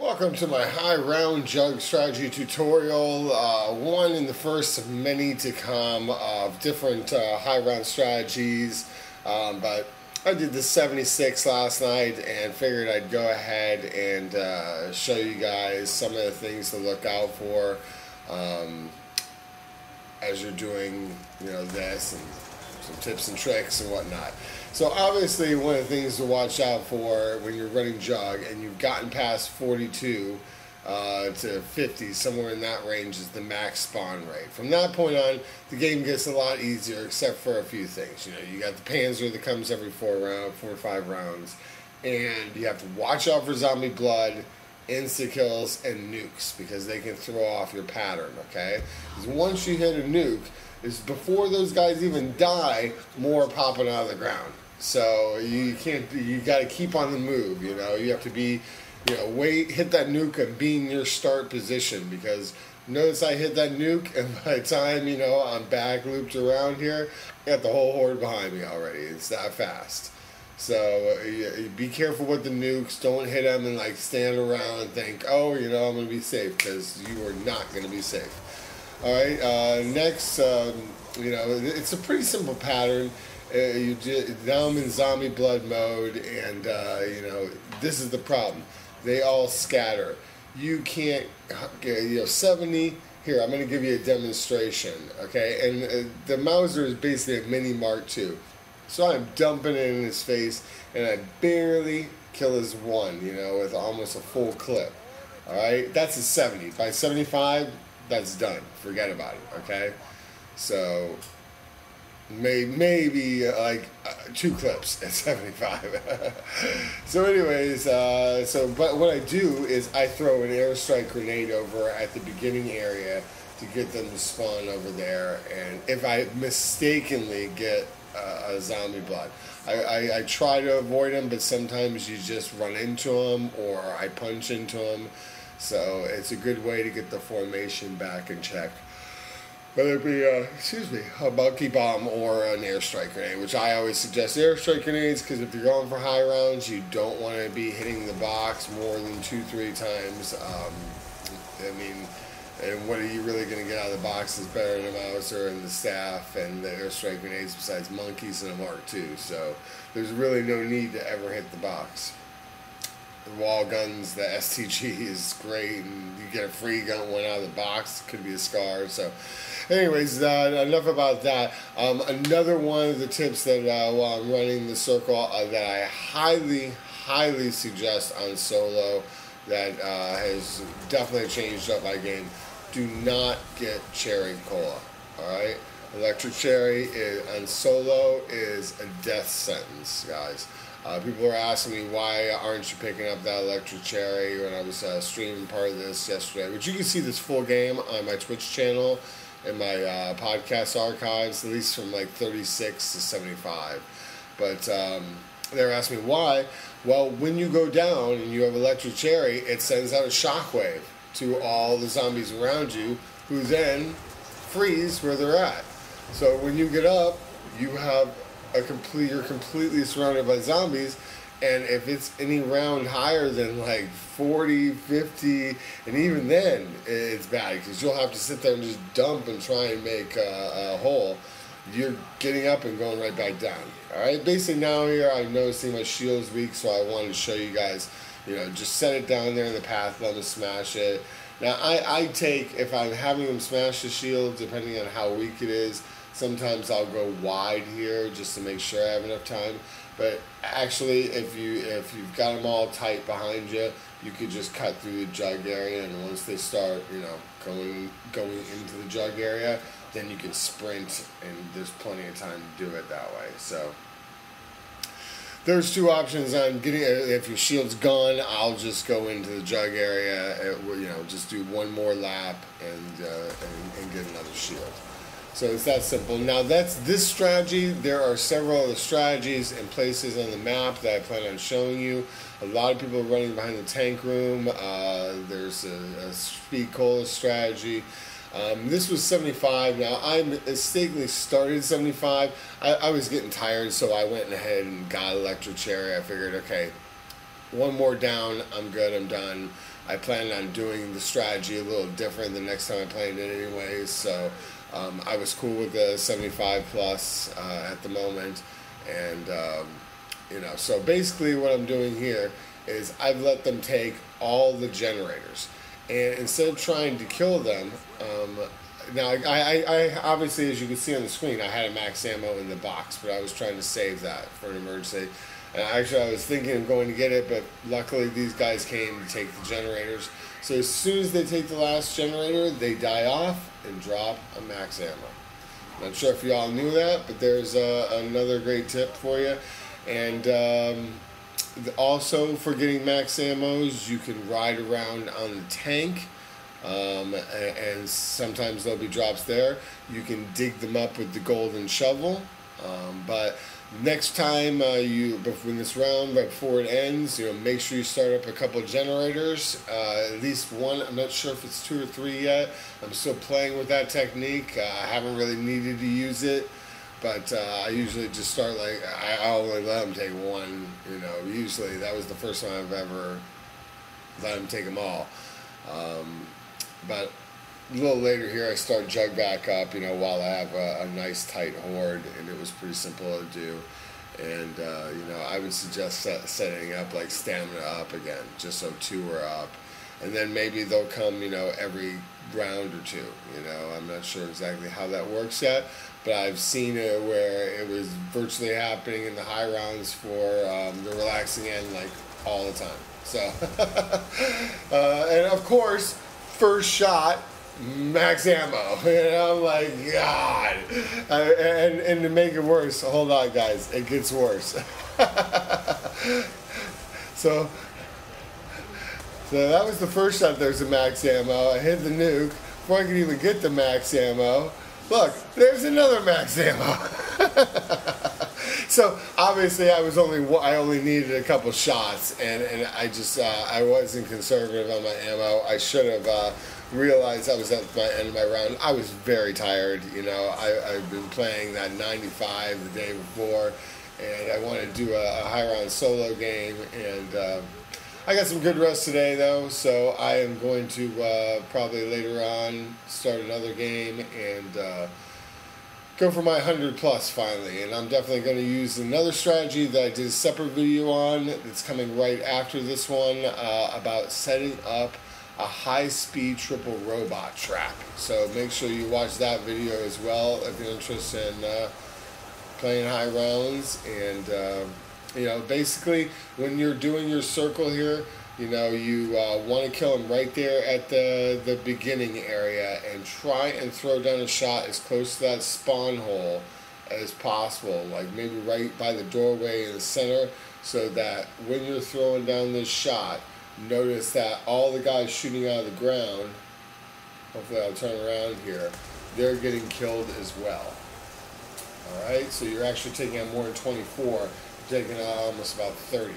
Welcome to my High Round Jugg strategy tutorial, one in the first of many to come of different high round strategies, but I did the 76 last night and figured I'd go ahead and show you guys some of the things to look out for as you're doing, this, and some tips and tricks and whatnot. So obviously one of the things to watch out for when you're running jug and you've gotten past 42 to 50, somewhere in that range is the max spawn rate. From that point on, the game gets a lot easier except for a few things. You got the Panzer that comes every 4 or 5 rounds, and you have to watch out for zombie blood, insta-kills, and nukes because they can throw off your pattern, okay? Because once you hit a nuke, is before those guys even die, more popping out of the ground. So you got to keep on the move. You have to be, hit that nuke and be in your start position, because notice I hit that nuke, and by the time I'm back looped around here, I got the whole horde behind me already. It's that fast. So be careful with the nukes. Don't hit them and stand around and think, oh, I'm going to be safe, because you are not going to be safe. All right. Next, it's a pretty simple pattern. Now I'm in zombie blood mode, and this is the problem. They all scatter. You can't, 70. Here, I'm going to give you a demonstration. Okay, and the Mauser is basically a mini Mark II. So I'm dumping it in his face, and I barely kill his one. With almost a full clip. All right, that's a 70. By 75. That's done. Forget about it. Okay, so maybe 2 clips at 75. So anyways, but what I do is I throw an airstrike grenade over at the beginning area to get them to spawn over there, and if I mistakenly get a zombie blood, I try to avoid them, but sometimes you just run into them or I punch into them. So it's a good way to get the formation back in check. Whether it be a monkey bomb or an airstrike grenade, which I always suggest airstrike grenades, because if you're going for high rounds, you don't want to be hitting the box more than 2-3 times. And what are you really going to get out of the box is better than the Mauser and the staff and the airstrike grenades, besides monkeys and a Mark II. So there's really no need to ever hit the box. The wall guns, the STG is great, and you get a free gun one out of the box. Could be a SCAR. So anyways, enough about that. Another one of the tips that while I'm running the circle that I highly suggest on solo, that has definitely changed up my game: do not get cherry cola. Alright, electric cherry on solo is a death sentence, guys. People were asking me, why aren't you picking up that electric cherry, when I was streaming part of this yesterday, which you can see this full game on my Twitch channel and my podcast archives, at least from 36 to 75. But they were asking me why. Well, when you go down and you have electric cherry, it sends out a shockwave to all the zombies around you, who then freeze where they're at. So when you get up, you have you're completely surrounded by zombies, and if it's any round higher than 40, 50, and even then it's bad, because you'll have to sit there and just dump and try and make a hole. You're getting up and going right back down. Alright, basically now here I'm noticing my shield's weak, so I wanted to show you guys, just set it down there in the path, let them smash it. Now I take, if I'm having them smash the shield, depending on how weak it is, sometimes I'll go wide here just to make sure I have enough time. But actually, if you've got them all tight behind you, you could just cut through the jug area, and once they start, going into the jug area, then you can sprint, and there's plenty of time to do it that way. So there's 2 options on getting. If your shield's gone, I'll just go into the jug area. Just do one more lap and get another shield. So it's that simple. Now that's this strategy. There are several other strategies and places on the map that I plan on showing you. A lot of people are running behind the tank room. There's a speed cola strategy. This was 75. Now I mistakenly started 75. I was getting tired, so I went ahead and got electric cherry. I figured, okay, one more down, I'm good, I'm done. I plan on doing the strategy a little different the next time I played it anyways, so I was cool with the 75 plus at the moment, and you know, so basically what I'm doing here is I've let them take all the generators, and instead of trying to kill them, now I obviously, as you can see on the screen, I had a max ammo in the box, but I was trying to save that for an emergency. And actually, I was thinking of going to get it, but luckily these guys came to take the generators. So as soon as they take the last generator, they die off and drop a max ammo. Not sure if y'all knew that, but there's another great tip for you. And also for getting max ammos, you can ride around on the tank, and sometimes there'll be drops there. You can dig them up with the golden shovel, but next time when this round, right before it ends, you know, make sure you start up a couple of generators, at least one. I'm not sure if it's 2 or 3 yet. I'm still playing with that technique. I haven't really needed to use it, but I usually just start I only let them take one. You know, usually that was the first time I've ever let them take them all. But a little later here, I start Jugg back up, you know, while I have a nice tight horde, and it was pretty simple to do. And, you know, I would suggest setting up like stamina up again, just so 2 are up. And then maybe they'll come, you know, every round or 2, you know. I'm not sure exactly how that works yet, but I've seen it where it was virtually happening in the high rounds for the relaxing end, like, all the time. So, and of course, first shot, max ammo, and I'm like, God. And to make it worse, hold on guys, it gets worse. So that was the first shot. There's a max ammo. I hit the nuke before I could even get the max ammo. Look, there's another max ammo. So obviously I only needed a couple shots, and I just I wasn't conservative on my ammo. I should have realized I was at my end of my round. I was very tired, you know. I've been playing that 95 the day before, and I wanted to do a high round solo game, and I got some good rest today though, so I am going to probably later on start another game and go for my 100 plus finally. And I'm definitely going to use another strategy that I did a separate video on that's coming right after this one, about setting up a high-speed triple robot trap. So make sure you watch that video as well if you're interested in playing high rounds. And you know, basically when you're doing your circle here, you know, you want to kill him right there at the beginning area, and try and throw down a shot as close to that spawn hole as possible, like maybe right by the doorway in the center, so that when you're throwing down this shot, notice that all the guys shooting out of the ground, hopefully I'll turn around here, they're getting killed as well. Alright, so you're actually taking out more than 24, you're taking out almost about 30.